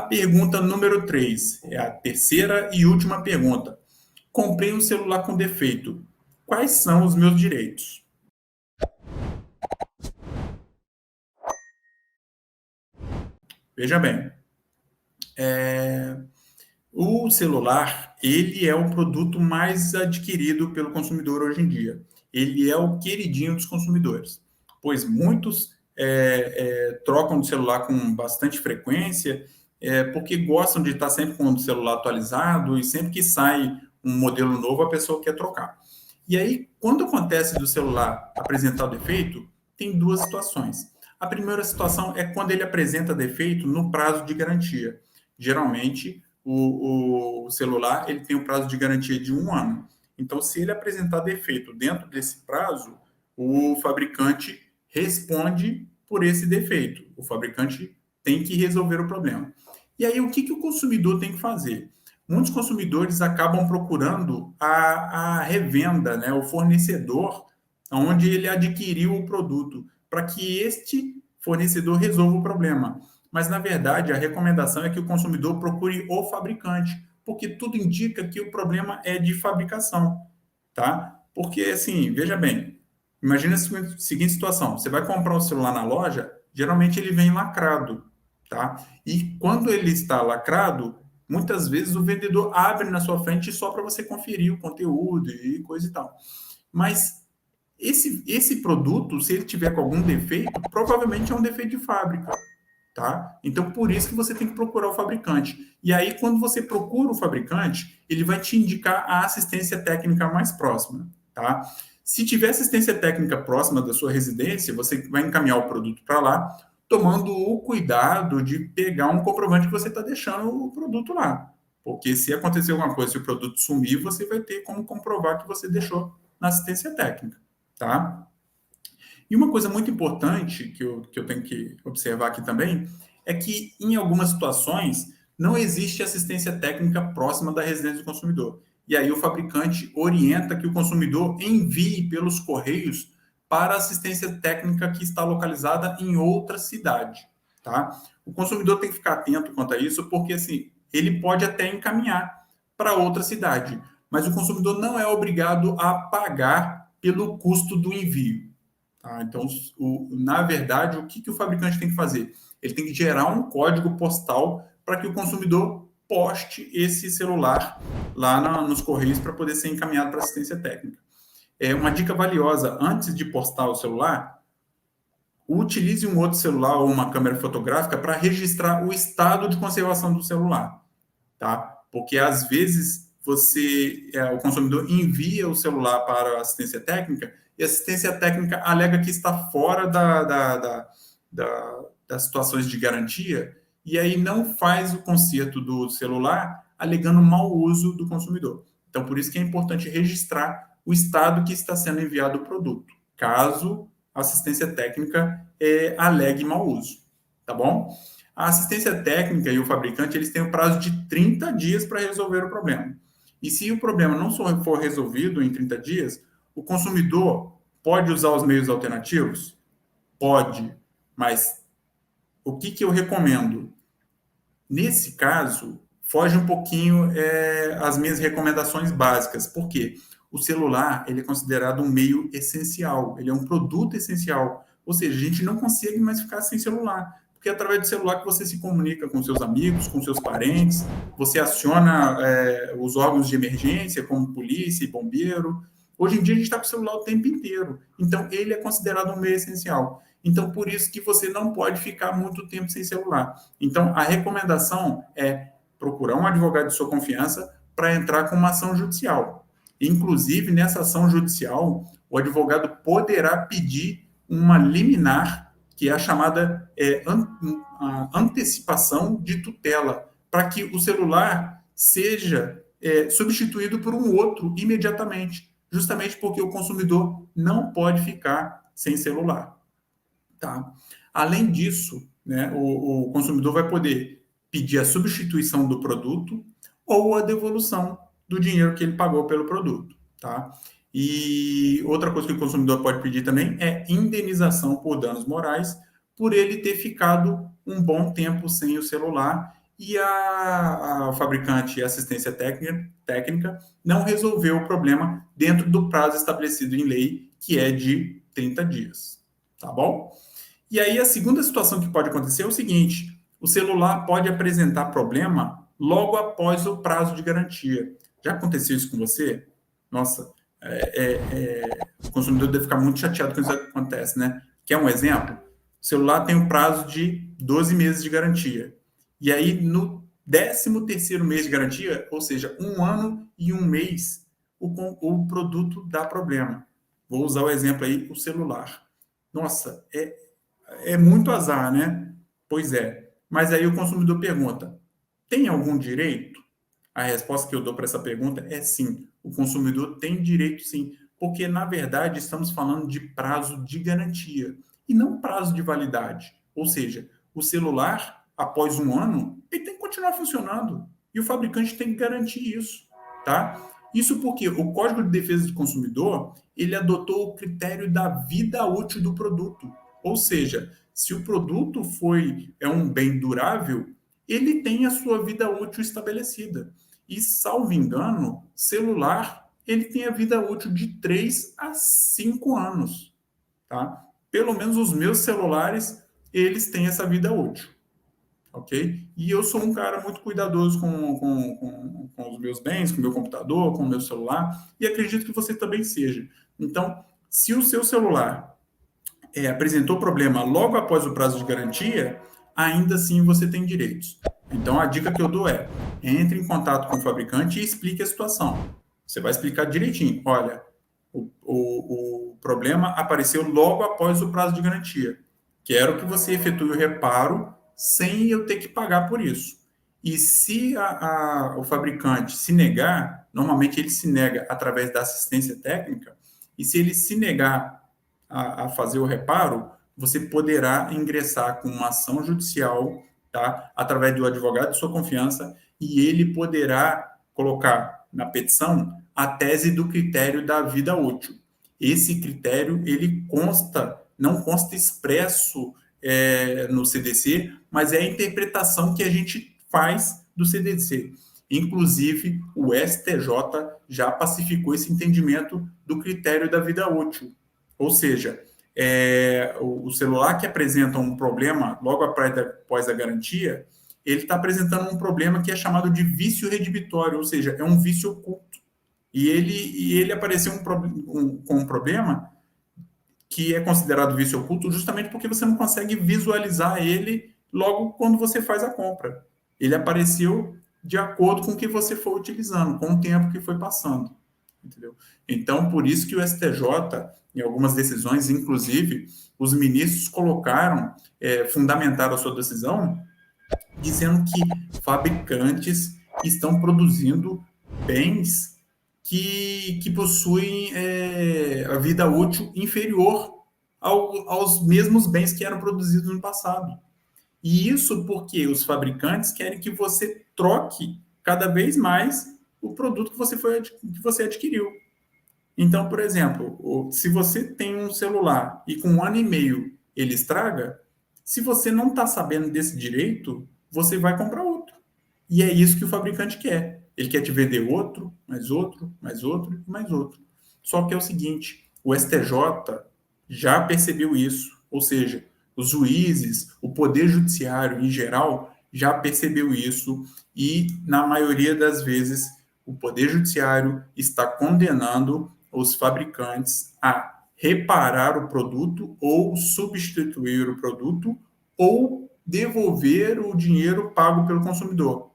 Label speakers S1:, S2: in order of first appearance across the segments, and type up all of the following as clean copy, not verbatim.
S1: pergunta número 3, é a terceira e última pergunta. Comprei um celular com defeito. Quais são os meus direitos? Veja bem, o celular, ele é o produto mais adquirido pelo consumidor hoje em dia. Ele é o queridinho dos consumidores, pois muitos trocam de celular com bastante frequência, porque gostam de estar sempre com o celular atualizado e sempre que sai um modelo novo, a pessoa quer trocar. E aí, quando acontece do celular apresentar defeito, tem duas situações. A primeira situação é quando ele apresenta defeito no prazo de garantia. Geralmente, o celular ele tem um prazo de garantia de 1 ano. Então, se ele apresentar defeito dentro desse prazo, o fabricante responde por esse defeito. O fabricante tem que resolver o problema. E aí, o que o consumidor tem que fazer? Muitos consumidores acabam procurando a revenda, né, o fornecedor onde ele adquiriu o produto, para que este fornecedor resolva o problema. Mas, na verdade, a recomendação é que o consumidor procure o fabricante, porque tudo indica que o problema é de fabricação, tá? Porque, assim, veja bem, imagina a seguinte situação, você vai comprar um celular na loja, geralmente ele vem lacrado, tá? E quando ele está lacrado, muitas vezes o vendedor abre na sua frente só para você conferir o conteúdo e coisa e tal. Mas esse produto, se ele tiver com algum defeito, provavelmente é um defeito de fábrica, tá? Então, por isso que você tem que procurar o fabricante. E aí, quando você procura o fabricante, ele vai te indicar a assistência técnica mais próxima, tá? Se tiver assistência técnica próxima da sua residência, você vai encaminhar o produto para lá, tomando o cuidado de pegar um comprovante que você está deixando o produto lá. Porque se acontecer alguma coisa, se o produto sumir, você vai ter como comprovar que você deixou na assistência técnica, tá? E uma coisa muito importante que eu tenho que observar aqui também é que, em algumas situações, não existe assistência técnica próxima da residência do consumidor. E aí o fabricante orienta que o consumidor envie pelos correios para a assistência técnica que está localizada em outra cidade, tá? O consumidor tem que ficar atento quanto a isso, porque assim, ele pode até encaminhar para outra cidade, mas o consumidor não é obrigado a pagar pelo custo do envio. Tá? Então, na verdade, o que o fabricante tem que fazer? Ele tem que gerar um código postal para que o consumidor poste esse celular lá nos correios para poder ser encaminhado para assistência técnica. Uma dica valiosa, antes de postar o celular, utilize um outro celular ou uma câmera fotográfica para registrar o estado de conservação do celular, tá? Porque às vezes o consumidor envia o celular para a assistência técnica e a assistência técnica alega que está fora das situações de garantia e aí não faz o conserto do celular alegando mau uso do consumidor. Então, por isso que é importante registrar o estado que está sendo enviado o produto, caso a assistência técnica alegue mau uso, tá bom? A assistência técnica e o fabricante, eles têm um prazo de 30 dias para resolver o problema. E se o problema não for resolvido em 30 dias, o consumidor pode usar os meios alternativos? Pode, mas o que eu recomendo? Nesse caso, foge um pouquinho as minhas recomendações básicas. Por quê? O celular ele é considerado um meio essencial, ele é um produto essencial. Ou seja, a gente não consegue mais ficar sem celular, porque é através do celular que você se comunica com seus amigos, com seus parentes, você aciona os órgãos de emergência, como polícia e bombeiro. Hoje em dia a gente está com o celular o tempo inteiro, então ele é considerado um meio essencial. Então, por isso que você não pode ficar muito tempo sem celular. Então, a recomendação é procurar um advogado de sua confiança para entrar com uma ação judicial. Inclusive, nessa ação judicial, o advogado poderá pedir uma liminar, que é a chamada antecipação de tutela, para que o celular seja substituído por um outro imediatamente, justamente porque o consumidor não pode ficar sem celular. Tá? Além disso, né, o consumidor vai poder pedir a substituição do produto ou a devolução do dinheiro que ele pagou pelo produto. Tá? E outra coisa que o consumidor pode pedir também é indenização por danos morais por ele ter ficado um bom tempo sem o celular e a fabricante e assistência técnica não resolveu o problema dentro do prazo estabelecido em lei, que é de 30 dias. Tá bom? E aí a segunda situação que pode acontecer é o seguinte: o celular pode apresentar problema logo após o prazo de garantia. Já aconteceu isso com você? Nossa, o consumidor deve ficar muito chateado quando isso acontece, né? Quer um exemplo? O celular tem um prazo de 12 meses de garantia. E aí, no 13º mês de garantia, ou seja, 1 ano e 1 mês, o produto dá problema. Vou usar o exemplo aí, o celular. Nossa, é muito azar, né? Pois é. Mas aí o consumidor pergunta: tem algum direito? A resposta que eu dou para essa pergunta é sim. O consumidor tem direito sim, porque na verdade estamos falando de prazo de garantia e não prazo de validade. Ou seja, o celular, após 1 ano, ele tem que continuar funcionando e o fabricante tem que garantir isso, tá? Isso porque o Código de Defesa do Consumidor, ele adotou o critério da vida útil do produto. Ou seja, se o produto é um bem durável, ele tem a sua vida útil estabelecida. E, salvo engano, celular, ele tem a vida útil de 3 a 5 anos, tá? Pelo menos os meus celulares, eles têm essa vida útil, ok? E eu sou um cara muito cuidadoso com os meus bens, com o meu computador, com o meu celular, e acredito que você também seja. Então, se o seu celular apresentou problema logo após o prazo de garantia, ainda assim você tem direitos. Então, a dica que eu dou é: entre em contato com o fabricante e explique a situação. Você vai explicar direitinho. Olha, o problema apareceu logo após o prazo de garantia. Quero que você efetue o reparo sem eu ter que pagar por isso. E se o fabricante se negar, normalmente ele se nega através da assistência técnica, e se ele se negar a fazer o reparo, você poderá ingressar com uma ação judicial, tá? Através do advogado de sua confiança, e ele poderá colocar na petição a tese do critério da vida útil. Esse critério, ele não consta expresso no CDC, mas é a interpretação que a gente faz do CDC. Inclusive, o STJ já pacificou esse entendimento do critério da vida útil. Ou seja, o celular que apresenta um problema logo após a garantia, ele está apresentando um problema que é chamado de vício redibitório, ou seja, é um vício oculto. E ele apareceu com um problema que é considerado vício oculto justamente porque você não consegue visualizar ele logo quando você faz a compra. Ele apareceu de acordo com o que você foi utilizando, com o tempo que foi passando. Entendeu? Então, por isso que o STJ, em algumas decisões, inclusive, os ministros fundamentaram a sua decisão, dizendo que fabricantes estão produzindo bens que possuem a vida útil inferior aos mesmos bens que eram produzidos no passado. E isso porque os fabricantes querem que você troque cada vez mais o produto que você adquiriu. Então, por exemplo, se você tem um celular e com 1 ano e meio ele estraga, se você não está sabendo desse direito, você vai comprar outro. E é isso que o fabricante quer. Ele quer te vender outro, mais outro, mais outro e mais outro. Só que é o seguinte, o STJ já percebeu isso, ou seja, os juízes, o poder judiciário em geral já percebeu isso e, na maioria das vezes, o poder judiciário está condenando os fabricantes a reparar o produto ou substituir o produto ou devolver o dinheiro pago pelo consumidor,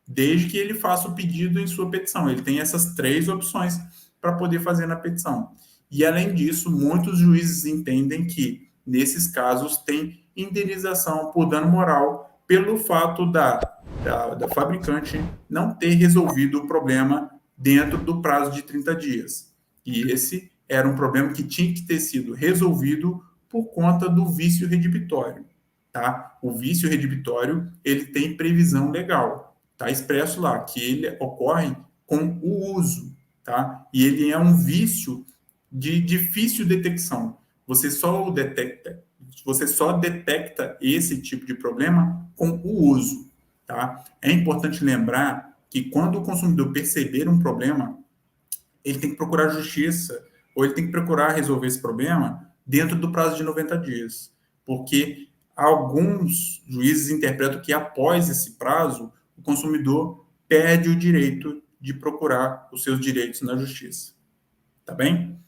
S1: desde que ele faça o pedido em sua petição. Ele tem essas 3 opções para poder fazer na petição. E, além disso, muitos juízes entendem que, nesses casos, tem indenização por dano moral pelo fato da fabricante não ter resolvido o problema dentro do prazo de 30 dias. E esse era um problema que tinha que ter sido resolvido por conta do vício redibitório. Tá? O vício redibitório, ele tem previsão legal. Está expresso lá que ele ocorre com o uso. Tá? E ele é um vício de difícil detecção. Você só detecta esse tipo de problema com o uso. tá? É importante lembrar que quando o consumidor perceber um problema, ele tem que procurar justiça, ou ele tem que procurar resolver esse problema dentro do prazo de 90 dias. Porque alguns juízes interpretam que após esse prazo, o consumidor perde o direito de procurar os seus direitos na justiça. Tá bem?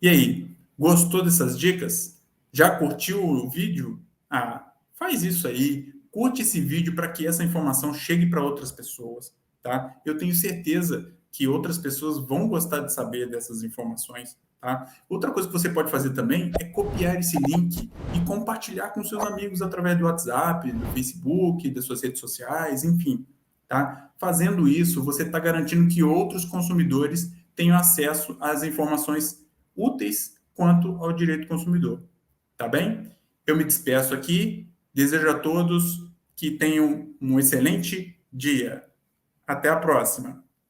S1: E aí, gostou dessas dicas? Já curtiu o vídeo? Ah, faz isso aí, curte esse vídeo para que essa informação chegue para outras pessoas, tá? Eu tenho certeza que outras pessoas vão gostar de saber dessas informações, tá? Outra coisa que você pode fazer também é copiar esse link e compartilhar com seus amigos através do WhatsApp, do Facebook, das suas redes sociais, enfim, tá? Fazendo isso, você está garantindo que outros consumidores tenham acesso às informações úteis quanto ao direito do consumidor. Tá bem? Eu me despeço aqui, desejo a todos que tenham um excelente dia. Até a próxima.